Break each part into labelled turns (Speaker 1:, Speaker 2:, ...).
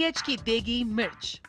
Speaker 1: H की देगी मिर्च।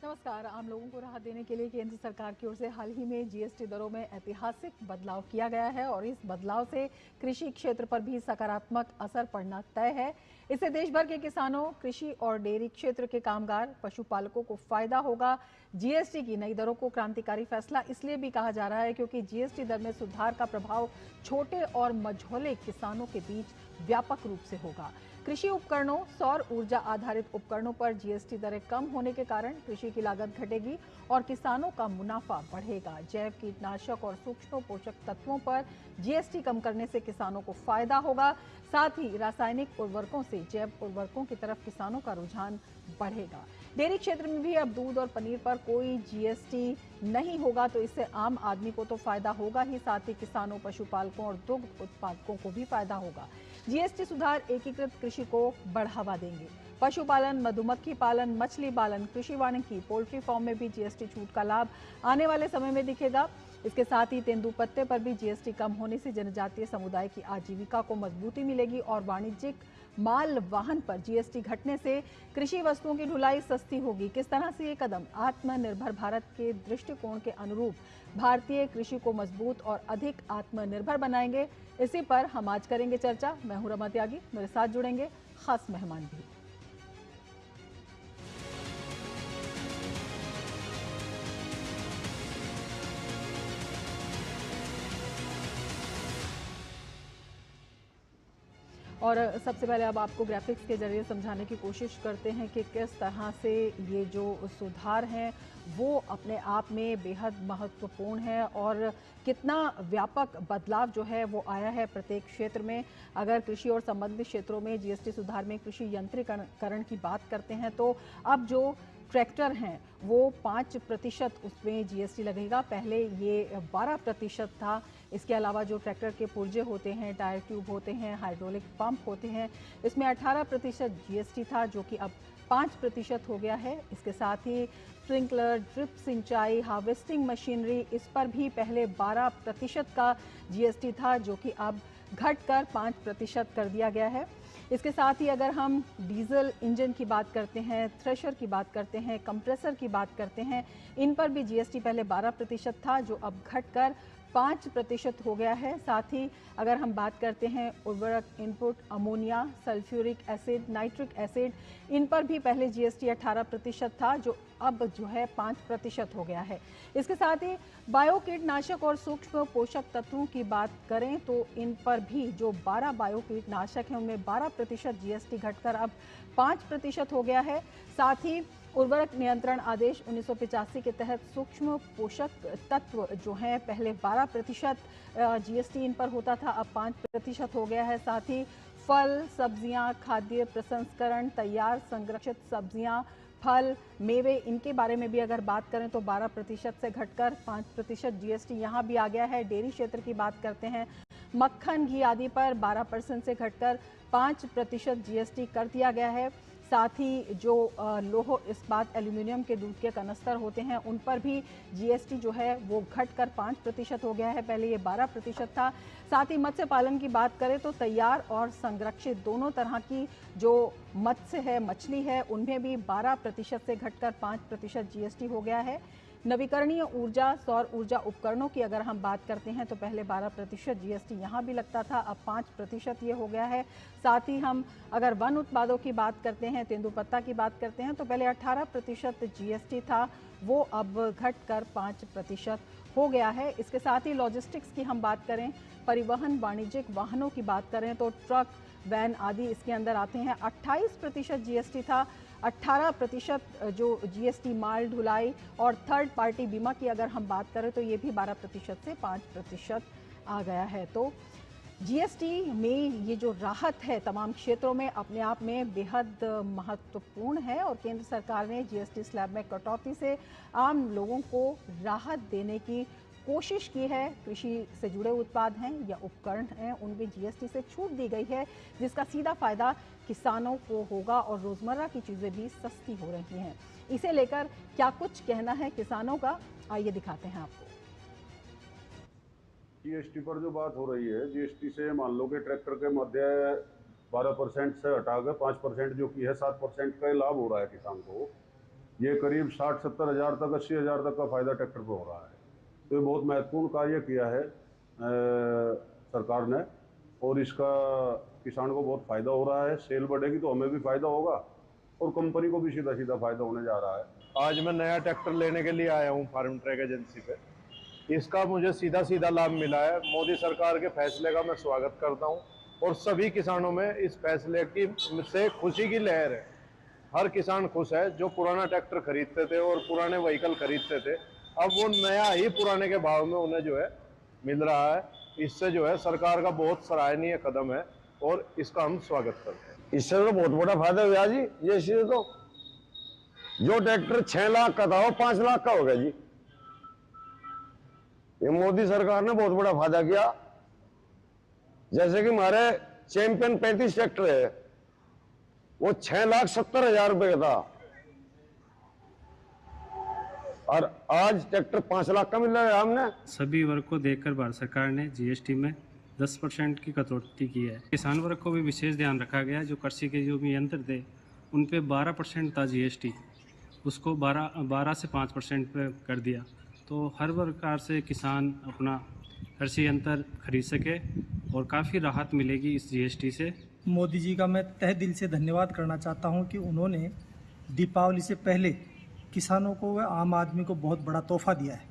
Speaker 2: नमस्कार। आम लोगों को राहत देने के लिए केंद्र सरकार की ओर से हाल ही में जीएसटी दरों में ऐतिहासिक बदलाव किया गया है और इस बदलाव से कृषि क्षेत्र पर भी सकारात्मक असर पड़ना तय है। इससे देश भर के किसानों, कृषि और डेयरी क्षेत्र के कामगार, पशुपालकों को फायदा होगा। जीएसटी की नई दरों को क्रांतिकारी फैसला इसलिए भी कहा जा रहा है क्योंकि जीएसटी दर में सुधार का प्रभाव छोटे और मझोले किसानों के बीच व्यापक रूप से होगा। कृषि उपकरणों, सौर ऊर्जा आधारित उपकरणों पर जीएसटी दरें कम होने के कारण कृषि की लागत घटेगी और किसानों का मुनाफा बढ़ेगा। जैव कीटनाशक और सूक्ष्म पोषक तत्वों पर जीएसटी कम करने से किसानों को फायदा होगा। साथ ही रासायनिक उर्वरकों से जैव उर्वरकों की तरफ किसानों का रुझान बढ़ेगा। डेयरी क्षेत्र में भी अब दूध और पनीर पर कोई जीएसटी नहीं होगा, तो इससे आम आदमी को तो फायदा होगा ही, साथ ही किसानों, पशुपालकों और दुग्ध उत्पादकों को भी फायदा होगा। जीएसटी सुधार एकीकृत कृषि को बढ़ावा देंगे। पशुपालन, मधुमक्खी पालन, मछली पालन, कृषि वानिकी, पोल्ट्री फार्म में भी जीएसटी छूट का लाभ आने वाले समय में दिखेगा। इसके साथ ही तेंदुपत्ते पर भी जीएसटी कम होने से जनजातीय समुदाय की आजीविका को मजबूती मिलेगी और वाणिज्यिक माल वाहन पर जीएसटी घटने से कृषि वस्तुओं की ढुलाई सस्ती होगी। किस तरह से ये कदम आत्मनिर्भर भारत के दृष्टिकोण के अनुरूप भारतीय कृषि को मजबूत और अधिक आत्मनिर्भर बनाएंगे, इसी पर हम आज करेंगे चर्चा। मैं हूं रमा त्यागी, मेरे साथ जुड़ेंगे खास मेहमान भी। और सबसे पहले अब आपको ग्राफिक्स के जरिए समझाने की कोशिश करते हैं कि किस तरह से ये जो सुधार हैं वो अपने आप में बेहद महत्वपूर्ण है और कितना व्यापक बदलाव जो है वो आया है प्रत्येक क्षेत्र में। अगर कृषि और संबंधित क्षेत्रों में जीएसटी सुधार में कृषि यंत्रीकरण की बात करते हैं तो अब जो ट्रैक्टर हैं वो 5% उसमें जीएसटी लगेगा। पहले ये 12% था। इसके अलावा जो ट्रैक्टर के पुर्जे होते हैं, टायर ट्यूब होते हैं, हाइड्रोलिक पंप होते हैं, इसमें 18% जीएसटी था, जो कि अब 5% हो गया है। इसके साथ ही स्प्रिंकलर, ड्रिप सिंचाई, हार्वेस्टिंग मशीनरी, इस पर भी पहले 12% का जीएसटी था, जो कि अब घटकर 5% कर दिया गया है। इसके साथ ही अगर हम डीजल इंजन की बात करते हैं, थ्रेशर की बात करते हैं, कंप्रेसर की बात करते हैं, इन पर भी जीएसटी पहले 12% था, जो अब घटकर 5% हो गया है। साथ ही अगर हम बात करते हैं उर्वरक input, ammonia, sulphuric acid, nitric acid, इन पर भी पहले जीएसटी 18% था, जो अब जो है 5% हो गया है। इसके साथ ही बायो कीटनाशक और सूक्ष्म पोषक तत्वों की बात करें तो इन पर भी जो 12 बायो कीटनाशक हैं उनमें 12% जीएसटी घटकर अब 5% हो गया है। साथ ही उर्वरक नियंत्रण आदेश 1985 के तहत सूक्ष्म पोषक तत्व जो हैं पहले 12% जीएसटी इन पर होता था, अब 5% हो गया है। साथ ही फल, सब्जियां, खाद्य प्रसंस्करण, तैयार संरक्षित सब्जियां, फल, मेवे, इनके बारे में भी अगर बात करें तो 12% से घटकर 5% जीएसटी यहाँ भी आ गया है। डेयरी क्षेत्र की बात करते हैं, मक्खन, घी आदि पर 12% से घटकर 5% जीएसटी कर दिया गया है। साथ ही जो लोह इस्पात, एल्यूमिनियम के दूध के कनस्तर होते हैं, उन पर भी जीएसटी जो है वो घटकर 5% हो गया है, पहले ये 12% था। साथ ही मत्स्य पालन की बात करें तो तैयार और संरक्षित दोनों तरह की जो मत्स्य है, मछली है, उनमें भी 12% से घटकर 5% जीएसटी हो गया है। नवीकरणीय ऊर्जा, सौर ऊर्जा उपकरणों की अगर हम बात करते हैं तो पहले 12% जीएसटी यहाँ भी लगता था, अब 5% ये हो गया है। साथ ही हम अगर वन उत्पादों की बात करते हैं, तेंदुपत्ता की बात करते हैं तो पहले 18% जीएसटी था, वो अब घटकर 5% हो गया है। इसके साथ ही लॉजिस्टिक्स की हम बात करें, परिवहन, वाणिज्यिक वाहनों की बात करें तो ट्रक, वैन आदि इसके अंदर आते हैं। 28% जीएसटी था, 18% जो जीएसटी माल ढुलाई और थर्ड पार्टी बीमा की अगर हम बात करें तो ये भी 12% से 5% आ गया है। तो जीएसटी में ये जो राहत है तमाम क्षेत्रों में अपने आप में बेहद महत्वपूर्ण है और केंद्र सरकार ने जीएसटी स्लैब में कटौती से आम लोगों को राहत देने की कोशिश की है कृषि से जुड़े उत्पाद हैं या उपकरण हैं उनमें जीएसटी से छूट दी गई है, जिसका सीधा फायदा किसानों को होगा और रोजमर्रा की चीजें भी सस्ती हो रही हैं। इसे लेकर क्या कुछ कहना है किसानों का, आइए दिखाते हैं आपको।
Speaker 1: जीएसटी पर जो बात हो रही है, जीएसटी से मान लो कि ट्रैक्टर के मध्य 12% से हटाकर 5% जो की है 7% का लाभ हो रहा है किसान को। ये करीब 60-70 हज़ार तक 80 हज़ार तक का फायदा ट्रैक्टर पर हो रहा है। तो ये बहुत महत्वपूर्ण कार्य किया है सरकार ने, और इसका किसान को बहुत फायदा हो रहा है। सेल बढ़ेगी तो हमें भी फायदा होगा और कंपनी को भी सीधा सीधा फायदा होने जा रहा है।
Speaker 3: आज मैं नया ट्रैक्टर लेने के लिए आया हूँ फार्म ट्रैक एजेंसी पे। इसका मुझे सीधा सीधा लाभ मिला है। मोदी सरकार के फैसले का मैं स्वागत करता हूँ और सभी किसानों में इस फैसले की से खुशी की लहर है। हर किसान खुश है। जो पुराना ट्रैक्टर खरीदते थे और पुराने व्हीकल खरीदते थे, अब वो नया ही पुराने के भाव में उन्हें जो है मिल रहा है। इससे जो है सरकार का बहुत सराहनीय कदम है और इसका हम स्वागत करते हैं।
Speaker 4: इससे तो बहुत बड़ा फायदा हुआ जी। ये इससे तो जो ट्रैक्टर 6 लाख का था वो 5 लाख का हो गया जी। ये मोदी सरकार ने बहुत बड़ा फायदा किया। जैसे कि हमारे चैंपियन 35 ट्रैक्टर है, वो 6,70,000 रुपए का था और आज ट्रैक्टर 5 लाख का मिल रहा है। हमने
Speaker 5: सभी वर्ग को देखकर भारत सरकार ने जीएसटी में 10% की कटौती की है। किसान वर्ग को भी विशेष ध्यान रखा गया। जो कृषि के जो भी यंत्र थे उन पे 12% था जीएसटी, उसको 12 से 5% पे कर दिया। तो हर प्रकार से किसान अपना कृषि यंत्र खरीद सके और काफ़ी राहत मिलेगी इस जीएसटी से।
Speaker 6: मोदी जी का मैं तहे दिल से धन्यवाद करना चाहता हूं कि उन्होंने दीपावली से पहले किसानों को व आम आदमी को बहुत बड़ा तोहफा दिया है।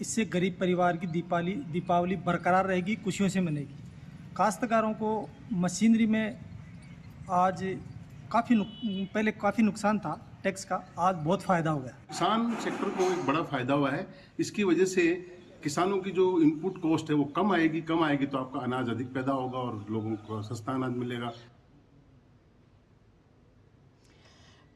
Speaker 6: इससे गरीब परिवार की दीपावली बरकरार रहेगी, खुशियों से मनेगी। काश्तकारों को मशीनरी में आज पहले काफ़ी नुकसान था टैक्स का, आज बहुत फ़ायदा हो गया।
Speaker 7: किसान सेक्टर को एक बड़ा फायदा हुआ है। इसकी वजह से किसानों की जो इनपुट कॉस्ट है वो कम आएगी तो आपका अनाज अधिक पैदा होगा और लोगों को सस्ता अनाज मिलेगा।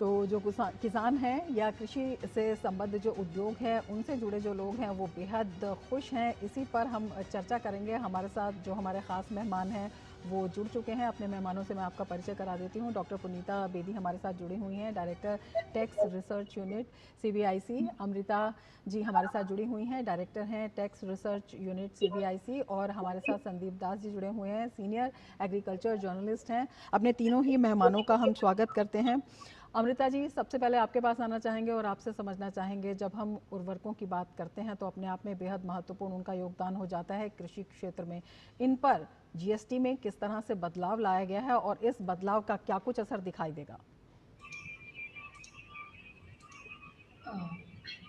Speaker 2: तो जो किसान हैं या कृषि से संबद्ध जो उद्योग है उनसे जुड़े जो लोग हैं वो बेहद खुश हैं। इसी पर हम चर्चा करेंगे। हमारे साथ जो हमारे ख़ास मेहमान हैं वो जुड़ चुके हैं। अपने मेहमानों से मैं आपका परिचय करा देती हूँ। डॉक्टर पुनीता बेदी हमारे साथ जुड़ी हुई हैं, director tax research unit CBIC. Amrita ji हमारे साथ जुड़ी हुई हैं, डायरेक्टर हैं टैक्स रिसर्च यूनिट सीबीआईसी। और हमारे साथ संदीप दास जी जुड़े हुए हैं, सीनियर एग्रीकल्चर जर्नलिस्ट हैं। अपने तीनों ही मेहमानों का हम स्वागत करते हैं। अमृता जी, सबसे पहले आपके पास आना चाहेंगे और आपसे समझना चाहेंगे, जब हम उर्वरकों की बात करते हैं तो अपने आप में बेहद महत्वपूर्ण उनका योगदान हो जाता है कृषि क्षेत्र में। इन पर जीएसटी में किस तरह से बदलाव लाया गया है और इस बदलाव का क्या कुछ असर दिखाई देगा?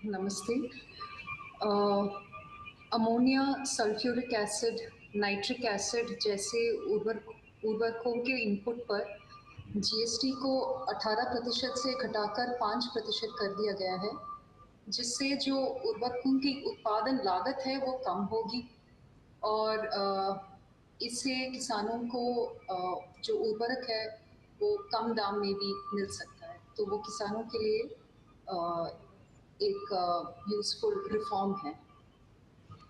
Speaker 8: नमस्ते। Ammonia, sulphuric acid, nitric acid जैसे उर्वरकों के इनपुट पर जीएसटी को 18% से घटाकर 5% कर दिया गया है, जिससे जो उर्वरकों की उत्पादन लागत है वो कम होगी और इससे किसानों को जो उर्वरक है वो कम दाम में भी मिल सकता है। तो वो किसानों के लिए एक यूजफुल रिफॉर्म है।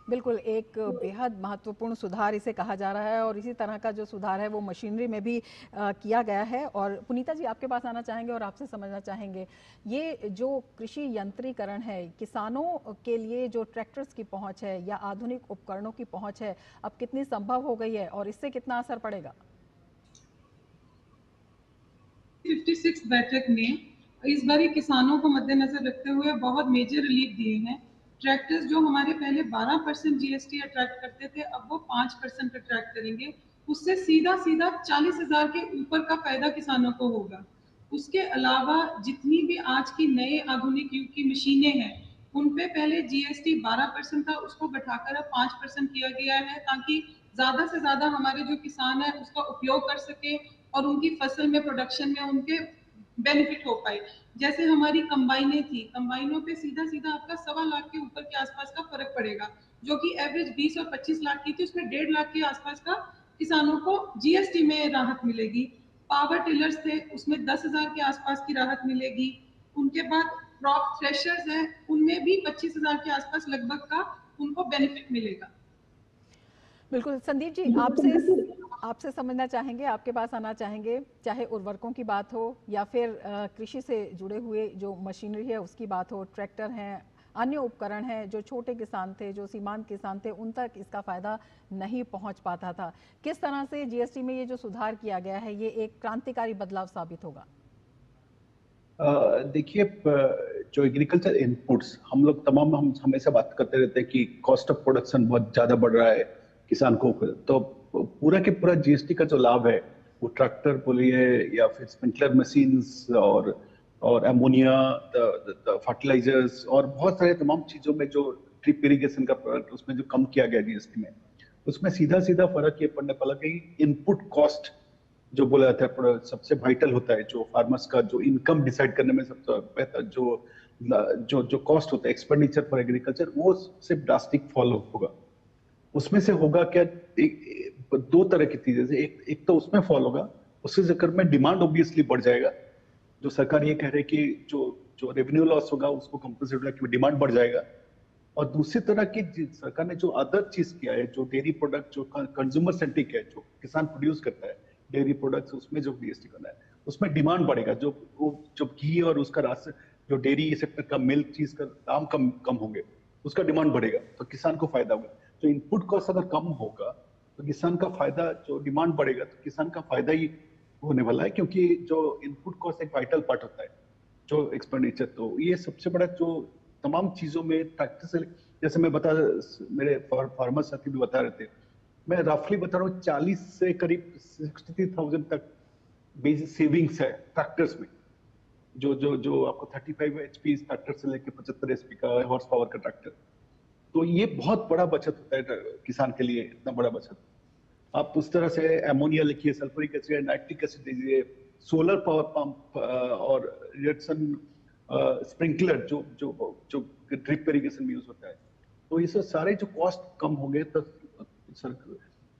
Speaker 2: बिल्कुल, एक बेहद महत्वपूर्ण सुधार इसे कहा जा रहा है और इसी तरह का जो सुधार है वो मशीनरी में भी किया गया है। और पुनीता जी आपके पास आना चाहेंगे और आपसे समझना चाहेंगे, ये जो कृषि यंत्रीकरण है, किसानों के लिए जो ट्रैक्टर्स की पहुंच है या आधुनिक उपकरणों की पहुंच है, अब कितनी संभव हो गई है और इससे कितना असर पड़ेगा?
Speaker 9: 56 बैठक में इस बार किसानों को मद्देनजर रखते हुए बहुत मेजर रिलीफ दिए हैं। ट्रैक्टर्स जो हमारे पहले 12% जीएसटी अट्रैक्ट करते थे, अब वो 5% अट्रैक्ट करेंगे। उससे सीधा 40,000 के ऊपर का फायदा किसानों को होगा। उसके अलावा जितनी भी आज की नए आधुनिक युग की मशीनें हैं, उन पे पहले जीएसटी 12% था, उसको घटाकर अब 5% किया गया है, ताकि ज्यादा से ज्यादा हमारे जो किसान है उसका उपयोग कर सके और उनकी फसल में, प्रोडक्शन में उनके बेनिफिट हो पाए। जैसे हमारी कंबाइनें थी, कंबाइनों पे सीधा आपका 1.25 लाख के ऊपर के आसपास का फर्क पड़ेगा, जो कि एवरेज 20 और 25 लाख की थी, उसमें 1.5 लाख के आसपास का किसानों को जीएसटी में राहत मिलेगी। पावर टिलर्स थे, उसमें 10,000 के आसपास की राहत मिलेगी। उनके बाद क्रॉप थ्रेशर्स है, उनमें भी 25,000 के आसपास लगभग का उनको बेनिफिट मिलेगा।
Speaker 2: बिल्कुल संदीप जी, आपसे समझना चाहेंगे, आपके पास आना चाहेंगे, चाहे उर्वरकों की बात हो या फिर कृषि से जुड़े हुए जो मशीनरी है उसकी बात हो, ट्रैक्टर हैं, अन्य उपकरण हैं, जो छोटे किसान थे, जो सीमांत किसान थे, उन तक इसका फायदा नहीं पहुंच पाता था। किस तरह से जीएसटी में ये जो सुधार किया गया है ये एक क्रांतिकारी बदलाव साबित होगा?
Speaker 10: देखिए, जो एग्रीकल्चर इनपुट्स हम लोग तमाम हम हमेशा बात करते रहते हैं कि कॉस्ट ऑफ प्रोडक्शन बहुत ज्यादा बढ़ रहा है किसान को, तो पूरा के पूरा जीएसटी का जो लाभ है वो ट्रैक्टर बोलिए या फिर स्प्रिंकलर मशीन्स और अमोनिया, फर्टिलाइजर्स और बहुत सारे तमाम चीजों में जो ड्रिप इरिगेशन का प्रोडक्ट उसमें जो कम किया गया जीएसटी में, उसमें सीधा सीधा फर्क ये पड़ने वाला कि इनपुट कॉस्ट जो बोला जाता है सबसे वाइटल होता है, जो फार्मर्स का जो इनकम डिसाइड करने में सबसे बेहतर जो कॉस्ट होता है एक्सपेंडिचर फॉर एग्रीकल्चर, वो सिर्फ ड्रास्टिक फॉल होगा। उसमें से होगा क्या, दो तरह की चीजें से, एक तो उसमें फॉल होगा, उसके चक्कर में डिमांड ऑब्वियसली बढ़ जाएगा। जो सरकार ये कह रहे कि जो रेवेन्यू लॉस होगा उसको कंपनसेट होगा कि डिमांड बढ़ जाएगा। और दूसरी तरह की सरकार ने जो अदर चीज किया है, जो डेयरी प्रोडक्ट जो कंज्यूमर सेंट्रिक है, जो किसान प्रोड्यूस करता है डेयरी प्रोडक्ट्स, उसमें जो जीएसटी करना है उसमें डिमांड बढ़ेगा। जो घी और उसका रस, जो डेयरी सेक्टर का मिल्क चीज का दाम कम होंगे, उसका डिमांड बढ़ेगा तो किसान को फायदा होगा। तो इनपुट कॉस्ट अगर कम होगा तो किसान का फायदा, जो डिमांड बढ़ेगा तो किसान का फायदा ही होने वाला है, क्योंकि जो इनपुट कॉस्ट एक वाइटल पार्ट होता है जो एक्सपेंडिचर। तो ये सबसे बड़ा जो तमाम चीजों में ट्रैक्टर से, जैसे मैं मेरे फार्मर साथी भी बता रहे थे, मैं रफली बता रहा हूँ 40 से करीब 63,000 तक बेसिक सेविंग्स है ट्रैक्टर्स में। जो आपको 35 HP ट्रैक्टर से लेकर 75 HP का हॉर्स पावर का ट्रैक्टर, तो ये बहुत बड़ा बचत होता है किसान के लिए, इतना बड़ा बचत। आप उस तरह से अमोनिया लिखिए, सल्फ्यूरिक एसिड, नाइट्रिक एसिड दीजिए, सोलर पावर पंप और रिडक्शन स्प्रिंकलर जो ड्रिप इरिगेशन में यूज होता है, तो ये सब सारे जो कॉस्ट कम होंगे तो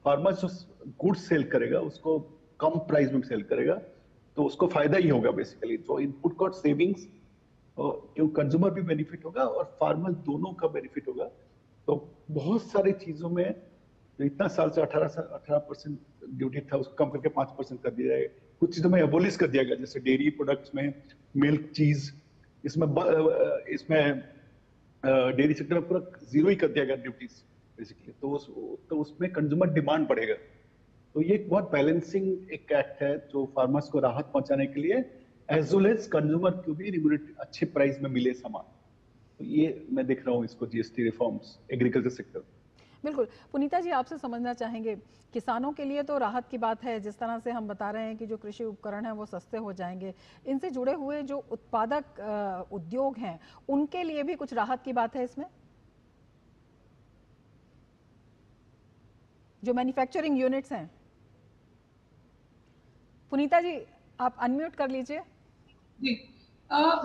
Speaker 10: फार्मर जो गुड्स सेल करेगा उसको कम प्राइस में सेल करेगा, तो उसको फायदा ही होगा बेसिकली। जो इनपुट कॉस्ट सेविंग्स, क्यों कंज्यूमर भी बेनिफिट होगा और फार्मर दोनों का बेनिफिट होगा। तो बहुत सारी चीजों में इतना साल से 18% ड्यूटी था उसको कम करके 5% कर दिया जाएगा। कुछ चीजों में एबोलिश कर दिया गया, जैसे डेयरी प्रोडक्ट्स में मिल्क, चीज, इसमें डेयरी सेक्टर में पूरा जीरो ही कर दिया गया ड्यूटीज बेसिकली। तो उसमें कंज्यूमर डिमांड बढ़ेगा। तो ये एक बहुत बैलेंसिंग एक एक्ट है जो फार्मर्स को राहत पहुंचाने के लिए, एज वेल एज कंज्यूमर को भी रिम्यूनरेट अच्छे प्राइस में मिले सामान। तो ये मैं देख रहा हूँ इसको जीएसटी रिफॉर्म्स एग्रीकल्चर सेक्टर।
Speaker 2: बिल्कुल। पुनीता जी, आपसे समझना चाहेंगे, किसानों के लिए तो राहत की बात है, जिस तरह से हम बता रहे हैं कि जो कृषि उपकरण हैं वो सस्ते हो जाएंगे, इनसे जुड़े हुए जो उत्पादक उद्योग हैं उनके लिए भी कुछ राहत की बात है इसमें? जो मैन्युफैक्चरिंग यूनिट्स हैं, पुनीता जी आप अनम्यूट कर लीजिए।
Speaker 9: जी,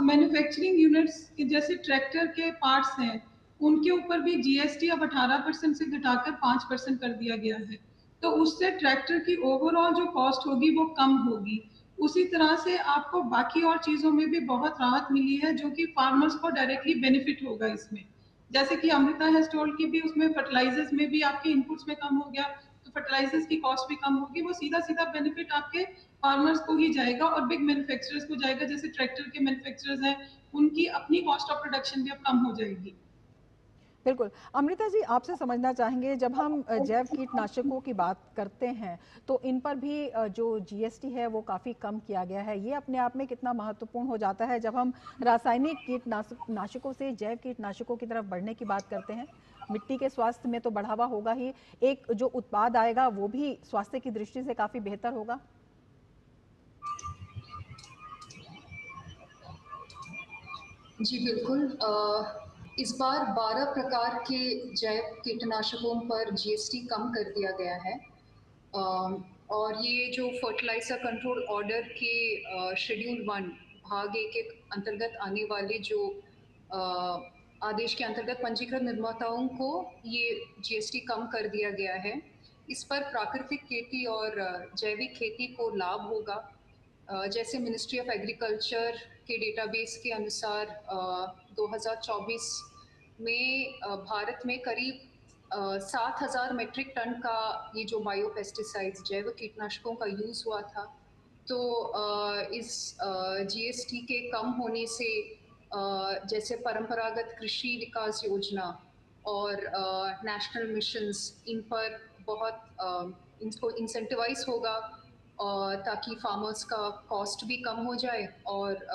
Speaker 9: मैन्युफैक्चरिंग यूनिट्स जैसे ट्रैक्टर के पार्ट्स हैं, उनके ऊपर भी जीएसटी अब 18% से घटाकर 5% कर दिया गया है। तो उससे ट्रैक्टर की ओवरऑल जो कॉस्ट होगी वो कम होगी। उसी तरह से आपको बाकी और चीजों में भी बहुत राहत मिली है, जो कि फार्मर्स को डायरेक्टली बेनिफिट होगा इसमें। जैसे कि अमृता हैज टोल्ड की भी उसमें फर्टिलाइजर्स में भी आपके इनपुट्स में कम हो गया, तो फर्टिलाइजर्स की कॉस्ट भी कम होगी। वो सीधा सीधा बेनिफिट आपके फार्मर्स को ही जाएगा और बिग मैन्युफैक्चरर्स को जाएगा। जैसे ट्रैक्टर के मैन्युफैक्चरर्स हैं, उनकी अपनी कॉस्ट ऑफ प्रोडक्शन भी अब कम हो जाएगी।
Speaker 2: बिल्कुल। अमृता जी, आपसे समझना चाहेंगे, जब हम जैव कीटनाशकों की बात करते हैं तो इन पर भी जो जीएसटी है वो काफ़ी कम किया गया है। ये अपने आप में कितना महत्वपूर्ण हो जाता है जब हम रासायनिक कीटनाशकों से जैव कीटनाशकों की तरफ बढ़ने की बात करते हैं? मिट्टी के स्वास्थ्य में तो बढ़ावा होगा ही, एक जो उत्पाद आएगा वो भी स्वास्थ्य की दृष्टि से काफ़ी बेहतर होगा।
Speaker 8: जी बिल्कुल। इस बार 12 प्रकार के जैव कीटनाशकों पर जीएसटी कम कर दिया गया है। और ये जो फर्टिलाइजर कंट्रोल ऑर्डर के शेड्यूल 1 भाग 1 के अंतर्गत आने वाले जो आदेश के अंतर्गत पंजीकृत निर्माताओं को ये जीएसटी कम कर दिया गया है। इस पर प्राकृतिक खेती और जैविक खेती को लाभ होगा। जैसे मिनिस्ट्री ऑफ एग्रीकल्चर के डेटाबेस के अनुसार 2024 में भारत में करीब 7,000 मीट्रिक टन का ये जो बायो पेस्टिसाइड्स जैव कीटनाशकों का यूज़ हुआ था। तो इस जीएसटी के कम होने से जैसे परंपरागत कृषि विकास योजना और नेशनल मिशंस, इन पर बहुत इनको इंसेंटिवाइज होगा ताकि फार्मर्स का कॉस्ट भी कम हो जाए और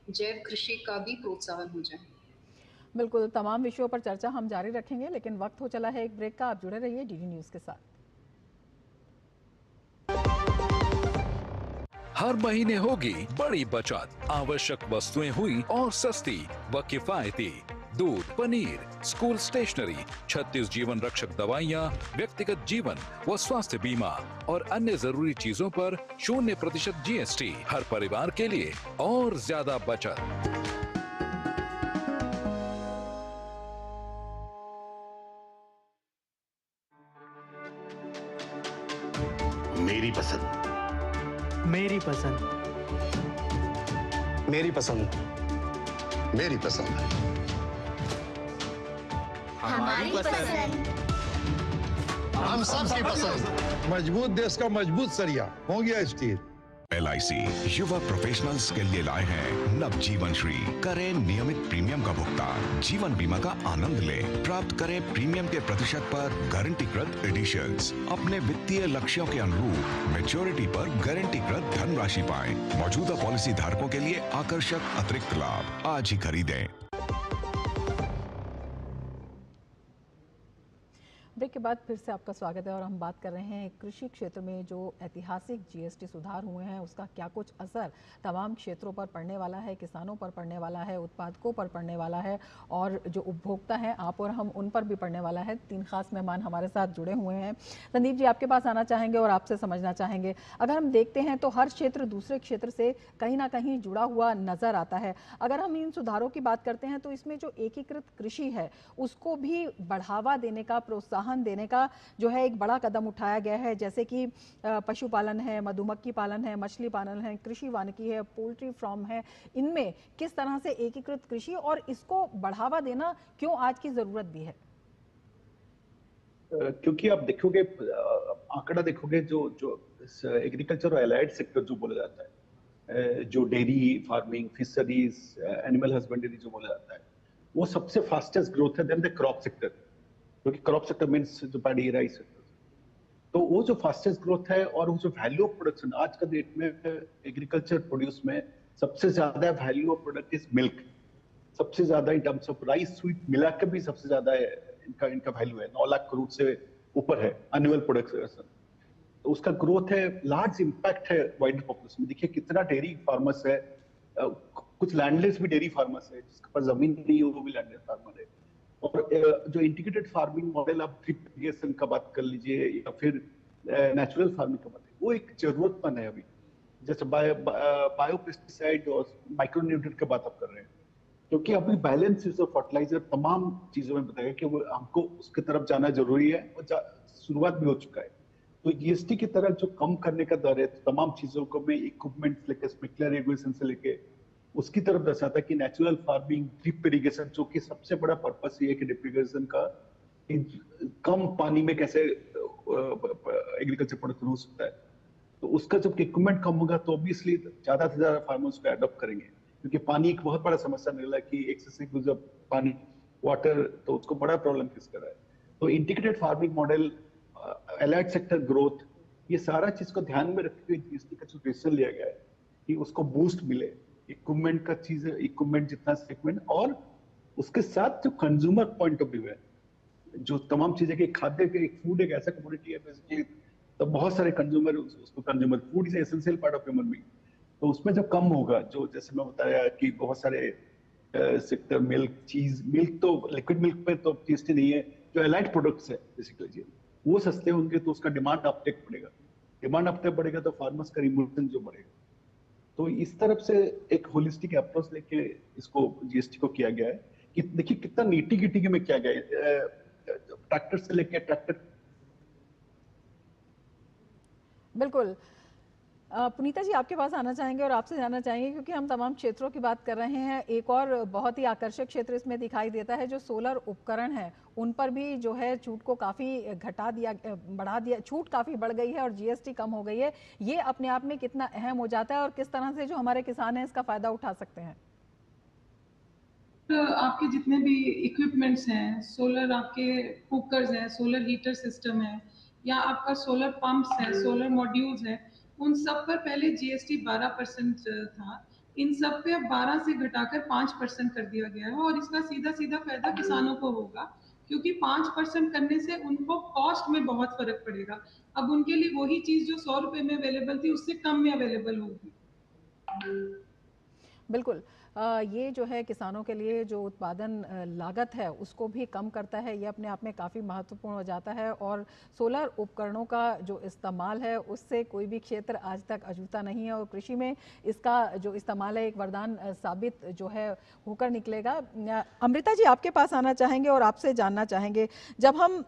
Speaker 8: जैव कृषि का भी प्रोत्साहन हो जाए।
Speaker 2: बिल्कुल, तमाम विषयों पर चर्चा हम जारी रखेंगे, लेकिन वक्त हो चला है एक ब्रेक का। आप जुड़े रहिए डीडी न्यूज़ के साथ।
Speaker 11: हर महीने होगी बड़ी बचत, आवश्यक वस्तुएं हुई और सस्ती व किफायती। दूध, पनीर, स्कूल स्टेशनरी, 36 जीवन रक्षक दवाइयाँ, व्यक्तिगत जीवन व स्वास्थ्य बीमा और अन्य जरूरी चीजों पर 0% जीएसटी। हर परिवार के लिए और ज्यादा बचत।
Speaker 12: मेरी पसंद,
Speaker 13: मेरी पसंद,
Speaker 12: मेरी पसंद, मेरी पसंद,
Speaker 14: हमारी पसंद,
Speaker 12: हम सबकी पसंद।
Speaker 15: मजबूत देश का मजबूत सरिया हो गया स्टील।
Speaker 16: LIC युवा प्रोफेशनल्स के लिए लाए हैं नव जीवन श्री। करें नियमित प्रीमियम का भुगतान, जीवन बीमा का आनंद लें, प्राप्त करें प्रीमियम के प्रतिशत पर गारंटीकृत एडिशंस। अपने वित्तीय लक्ष्यों के अनुरूप मैच्योरिटी पर गारंटीकृत धनराशि पाएं। मौजूदा पॉलिसी धारकों के लिए आकर्षक अतिरिक्त लाभ। आज ही खरीदें।
Speaker 2: ब्रेक के बाद फिर से आपका स्वागत है और हम बात कर रहे हैं कृषि क्षेत्र में जो ऐतिहासिक जीएसटी सुधार हुए हैं उसका क्या कुछ असर तमाम क्षेत्रों पर पड़ने वाला है, किसानों पर पड़ने वाला है, उत्पादकों पर पड़ने वाला है और जो उपभोक्ता हैं आप और हम उन पर भी पड़ने वाला है। 3 खास मेहमान हमारे साथ जुड़े हुए हैं। संदीप जी, आपके पास आना चाहेंगे और आपसे समझना चाहेंगे, अगर हम देखते हैं तो हर क्षेत्र दूसरे क्षेत्र से कहीं ना कहीं जुड़ा हुआ नजर आता है। अगर हम इन सुधारों की बात करते हैं तो इसमें जो एकीकृत कृषि है उसको भी बढ़ावा देने का, प्रोत्साहन देने का जो है एक बड़ा कदम उठाया गया है, जैसे कि पशुपालन है, मधुमक्खी पालन है, मछली पालन है, कृषि वानिकी है, पोल्ट्री फार्म है। इनमें किस तरह से एकीकृत कृषि और इसको बढ़ावा देना क्यों आज की जरूरत भी है?
Speaker 10: क्योंकि आप देखोगे, आंकड़ा देखोगे, जो एग्रीकल्चर और एलाइड सेक्टर जो बोला जाता है, जो dairy farming, fisheries, animal husbandry जो बोला जाता है, वो सबसे फास्टेस्ट ग्रोथ है देन द क्रॉप सेक्टर, क्योंकि क्रॉप सेक्टर मीन्स जो पैडी राइस सेक्टर। तो वो जो फास्टेस्ट ग्रोथ है और वो जो वैल्यू ऑफ प्रोडक्शन आज का डेट में एग्रीकल्चर प्रोड्यूस में सबसे ज्यादा value of product is milk. सबसे ज्यादा in terms of rice sweet मिला के भी सबसे ज्यादा इनका वैल्यू है, 9 लाख करोड़ से ऊपर है एनुअल प्रोडक्शन। तो उसका ग्रोथ है, लार्ज इंपैक्ट है वाइडर पॉपुलेशन में। देखिए कितना डेयरी फार्मर्स है, कुछ लैंडलेस भी डेयरी फार्मर्स है, जिसके पास जमीन नहीं है वो भी लैंडलेस फार्मर है। और जो इंटीग्रेटेड फार्मिंग मॉडल, आप ड्रिप इरिगेशन का बात कर लीजिए या फिर नेचुरल फार्मिंग का बात, वो एक जरूरतमंद है अभी। जैसे बायो पेस्टिसाइड और माइक्रोन्यूट्रिएंट की बात आप कर रहे हैं, क्योंकि अभी बैलेंस यूज ऑफ फर्टिलाइजर तमाम चीजों में बताया कि वो हमको उसके तरफ जाना जरूरी है और शुरुआत भी हो चुका है। तो जीएसटी की तरह जो कम करने का दर है, तो तमाम चीजों को में इक्विपमेंट लेके, स्प्रिंकलर इरिगेशन से लेके उसकी तरफ दर्शाता है कि नेचुरल फार्मिंग, ड्रिप इरिगेशन, जो कि सबसे बड़ा पर्पस ये है कि ड्रिप इरिगेशन का कम पानी में कैसे एग्रीकल्चर प्रोडक्शन हो सकता है। तो उसका जब इक्विपमेंट कम होगा तो ऑब्वियसली ज्यादा से ज्यादा फार्मर्स को अडॉप्ट करेंगे, क्योंकि पानी एक बहुत बड़ा समस्या निकला कि एक्सेसिव यूज ऑफ पानी, वाटर, तो उसको बड़ा प्रॉब्लम फेस कर रहा है। तो integrated farming model, allied sector growth, ये सारा चीज को ध्यान में रखते हुए जीएसटी का जो डिसीजन लिया गया है कि उसको बूस्ट मिले, इक्विपमेंट का चीज, इक्विपमेंट जितना इक्विपमेंट, और उसके साथ जो कंज्यूमर पॉइंट ऑफ व्यू है, जो तमाम चीजें कि खाद्य के, एक फूड एक ऐसा कमोडिटी है बेसिकली, तो बहुत सारे कंज्यूमर उसको, consumer food is essential part of human being. तो उसमें जब कम होगा, जो जैसे मैं बताया कि बहुत सारे सेक्टर, मिल्क, चीज, मिल्क तो लिक्विड मिल्क पे तो जीएसटी नहीं है, जो एलाइड प्रोडक्ट्स है बेसिकली वो सस्ते होंगे तो उसका डिमांड अपटेक बढ़ेगा, डिमांड अपटेक बढ़ेगा तो फार्मर्स का रिमोशन जो बढ़ेगा। तो इस तरफ से एक होलिस्टिक अप्रोच लेके इसको जीएसटी को किया गया है कि देखिए कितना नीटी गिटी में किया गया है, ट्रैक्टर से लेके ट्रैक्टर।
Speaker 2: बिल्कुल, पुनीता जी आपके पास आना चाहेंगे और आपसे जानना चाहेंगे, क्योंकि हम तमाम क्षेत्रों की बात कर रहे हैं, एक और बहुत ही आकर्षक क्षेत्र इसमें दिखाई देता है जो सोलर उपकरण है, उन पर भी जो है छूट को काफ़ी बढ़ा दिया, छूट काफ़ी बढ़ गई है और जीएसटी कम हो गई है। ये अपने आप में कितना अहम हो जाता है और किस तरह से जो हमारे किसान हैं इसका फ़ायदा उठा सकते हैं?
Speaker 9: आपके जितने भी इक्विपमेंट्स हैं, सोलर आपके कुकर्स हैं, सोलर हीटर सिस्टम है, या आपका सोलर पंप्स है, सोलर मॉड्यूल्स है, उन सब पर पहले जीएसटी 12% था। इन सब पे अब 12 से घटाकर 5% कर दिया गया है और इसका सीधा सीधा फायदा किसानों को होगा, क्योंकि 5% करने से उनको कॉस्ट में बहुत फर्क पड़ेगा। अब उनके लिए वही चीज जो 100 रुपए में अवेलेबल थी उससे कम में अवेलेबल होगी।
Speaker 2: बिल्कुल, ये जो है किसानों के लिए जो उत्पादन लागत है उसको भी कम करता है, ये अपने आप में काफ़ी महत्वपूर्ण हो जाता है। और सोलर उपकरणों का जो इस्तेमाल है उससे कोई भी क्षेत्र आज तक अजूता नहीं है और कृषि में इसका जो इस्तेमाल है एक वरदान साबित जो है होकर निकलेगा। अमृता जी आपके पास आना चाहेंगे और आपसे जानना चाहेंगे, जब हम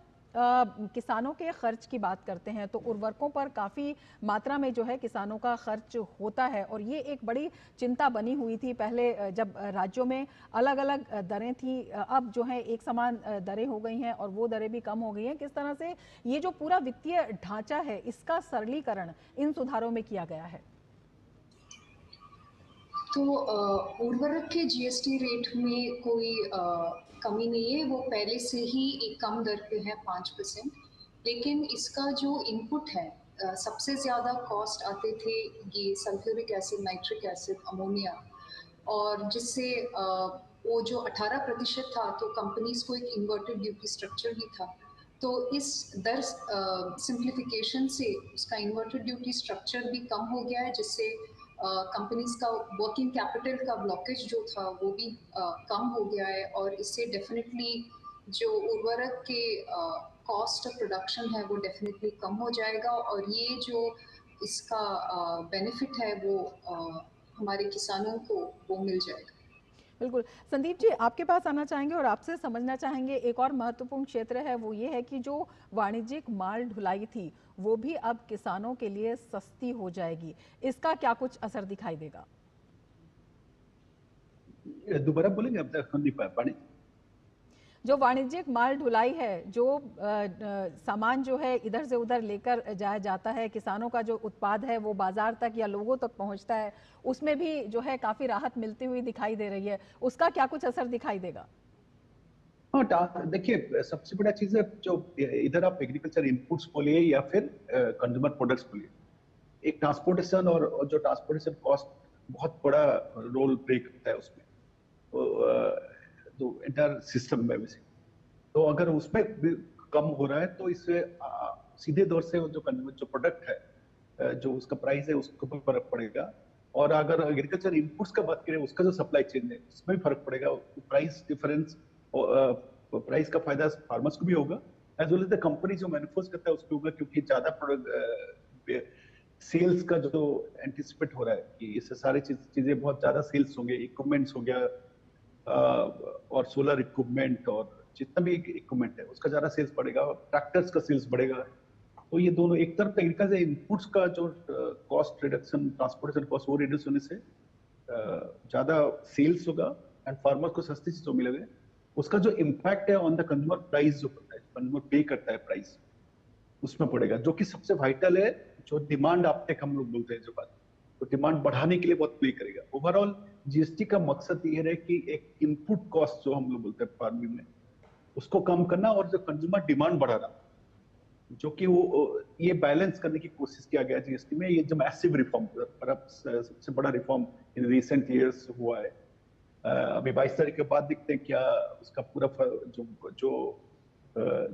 Speaker 2: किसानों के खर्च की बात करते हैं तो उर्वरकों पर काफ़ी मात्रा में जो है किसानों का खर्च होता है और ये एक बड़ी चिंता बनी हुई थी पहले जब राज्यों में अलग अलग दरें थी, अब जो है एक समान दरें हो गई हैं और वो दरें भी कम हो गई हैं। किस तरह से ये जो पूरा वित्तीय ढांचा है इसका सरलीकरण इन सुधारों में किया गया है?
Speaker 8: तो उर्वरक के जीएसटी रेट में कोई कमी नहीं है, वो पहले से ही एक कम दर पे है 5%। लेकिन इसका जो इनपुट है, सबसे ज़्यादा कॉस्ट आते थे ये sulphuric acid, nitric acid, ammonia, और जिससे वो जो 18% था तो कंपनीज को एक इन्वर्टेड ड्यूटी स्ट्रक्चर भी था। तो इस दर सिंप्लीफिकेशन से उसका इन्वर्टेड ड्यूटी स्ट्रक्चर भी कम हो गया है, जिससे कंपनीज का वर्किंग कैपिटल का ब्लॉकेज जो था वो भी कम हो गया है। और इससे डेफिनेटली जो उर्वरक के कॉस्ट ऑफ प्रोडक्शन है वो डेफिनेटली कम हो जाएगा और ये जो इसका बेनिफिट है वो हमारे किसानों को वो मिल जाएगा।
Speaker 2: बिल्कुल, संदीप जी आपके पास आना चाहेंगे और आपसे समझना चाहेंगे, एक और महत्वपूर्ण क्षेत्र है वो ये है कि जो वाणिज्यिक माल ढुलाई थी वो भी अब किसानों के लिए सस्ती हो जाएगी, इसका क्या कुछ असर दिखाई देगा?
Speaker 10: दोबारा बोलेंगे अब तक नहीं पानी।
Speaker 2: जो वाणिज्यिक माल ढुलाई है, जो सामान जो है इधर से उधर लेकर जाया जाता है, किसानों का जो उत्पाद है वो बाजार तक या लोगों तक पहुंचता है, उसमें भी जो है काफी राहत मिलती हुई दिखाई दे रही है, उसका क्या कुछ असर दिखाई देगा?
Speaker 10: हाँ, देखिए सबसे बड़ा चीज है जो इधर आप एग्रीकल्चर इनपुट्स बोलिए या फिर कंज्यूमर प्रोडक्ट्स बोलिए, एक ट्रांसपोर्टेशन और जो ट्रांसपोर्टेशन कॉस्ट बहुत बड़ा रोल प्ले करता है उसमें, तो इंटर सिस्टम में वैसे तो अगर उसमें भी कम हो रहा है तो इससे सीधे तौर से जो प्रोडक्ट है जो उसका प्राइस है उसके ऊपर फर्क पड़ेगा। और अगर एग्रीकल्चर इनपुट्स का बात करें उसका जो सप्लाई चेन है उसमें भी फर्क पड़ेगा, प्राइस डिफरेंस प्राइस का फायदा फार्मर्स को भी होगा as well as the company जो मैन्युफैक्चर करता है उसको होगा, क्योंकि ज्यादा प्रोडक्ट सेल्स का जो एंटिसिपेट हो रहा है कि इससे सारी चीजें बहुत ज्यादा सेल्स होंगे, इक्विपमेंट्स हो गया और सोलर इक्विपमेंट और जितना भी इक्विपमेंट है उसका ज्यादा सेल्स बढ़ेगा, ट्रैक्टर्स का सेल्स बढ़ेगा। तो ये दोनों एक तरफ एग्रीकल्चर इनपुट्स का जो कॉस्ट रिडक्शन, ट्रांसपोर्टेशन कॉस्ट वो रिड्यूस होने से ज्यादा सेल्स होगा एंड फार्मर को सस्ती चीज मिलेगा। उसका जो इम्पैक्ट है ऑन द कंज्यूमर प्राइस, जो कंज्यूमर पे करता है प्राइस, उसमें पड़ेगा, जो कि सबसे वाइटल है। जो डिमांड अपटेक हम लोग बोलते हैं जो बात, तो डिमांड बढ़ाने के लिए बहुत प्ले करेगा। ओवरऑल जीएसटी का मकसद ये है कि एक इनपुट कॉस्ट जो हम लोग बोलते हैं फार्मिंग में उसको कम करना और जो कंज्यूमर डिमांड बढ़ाना, जो कि वो ये बैलेंस करने की कोशिश किया गया जीएसटी में। ये जो मैसिव रिफॉर्म, सबसे बड़ा रिफॉर्म इन रिसेंट ईयर्स हुआ है। अभी 22 तारीख के बाद देखते हैं क्या उसका पूरा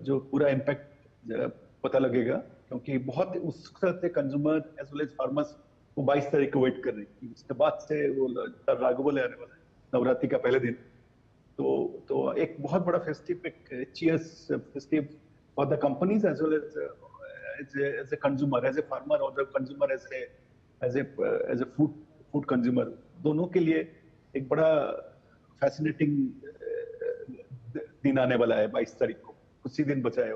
Speaker 10: जो पूरा इम्पैक्ट पता लगेगा, क्योंकि बहुत उत्सुकता से consumer as well as farmers वो 22 तारीख को वेट कर रहे हैं। उसके बाद से वो राघवल आने वाला है, नवरात्रि का पहले दिन। तो एक बहुत बड़ा फेस्टिव, एक cheers festive for the companies as well as a consumer, as a farmer और the consumer as a food consumer, दोनों के लिए एक बड़ा फैसिनेटिंग दिन आने वाला है 22 तारीख को, कुछ ही दिन बचा है।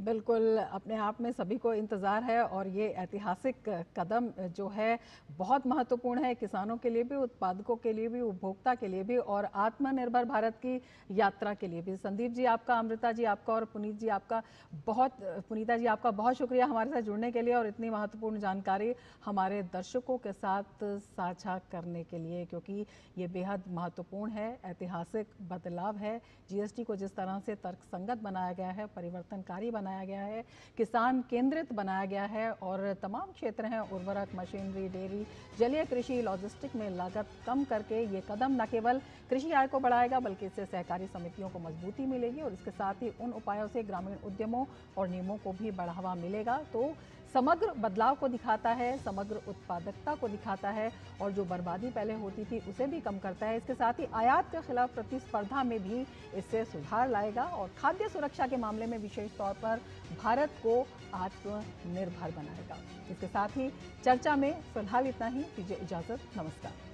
Speaker 2: बिल्कुल, अपने आप में सभी को इंतज़ार है और ये ऐतिहासिक कदम जो है बहुत महत्वपूर्ण है, किसानों के लिए भी, उत्पादकों के लिए भी, उपभोक्ता के लिए भी और आत्मनिर्भर भारत की यात्रा के लिए भी। संदीप जी आपका, अमृता जी आपका और पुनीता जी आपका बहुत शुक्रिया हमारे साथ जुड़ने के लिए और इतनी महत्वपूर्ण जानकारी हमारे दर्शकों के साथ साझा करने के लिए, क्योंकि ये बेहद महत्वपूर्ण है, ऐतिहासिक बदलाव है। जीएसटी को जिस तरह से तर्कसंगत बनाया गया है, परिवर्तनकारी बनाया गया है, किसान केंद्रित बनाया गया है और तमाम क्षेत्र हैं, उर्वरक, मशीनरी, डेयरी, जलीय कृषि, लॉजिस्टिक में लागत कम करके ये कदम न केवल कृषि आय को बढ़ाएगा बल्कि इससे सहकारी समितियों को मजबूती मिलेगी और इसके साथ ही उन उपायों से ग्रामीण उद्यमों और नियमों को भी बढ़ावा मिलेगा। तो समग्र बदलाव को दिखाता है, समग्र उत्पादकता को दिखाता है और जो बर्बादी पहले होती थी उसे भी कम करता है। इसके साथ ही आयात के खिलाफ प्रतिस्पर्धा में भी इससे सुधार लाएगा और खाद्य सुरक्षा के मामले में विशेष तौर पर भारत को आत्मनिर्भर बनाएगा। इसके साथ ही चर्चा में फिलहाल इतना ही। दीजिए इजाजत, नमस्कार।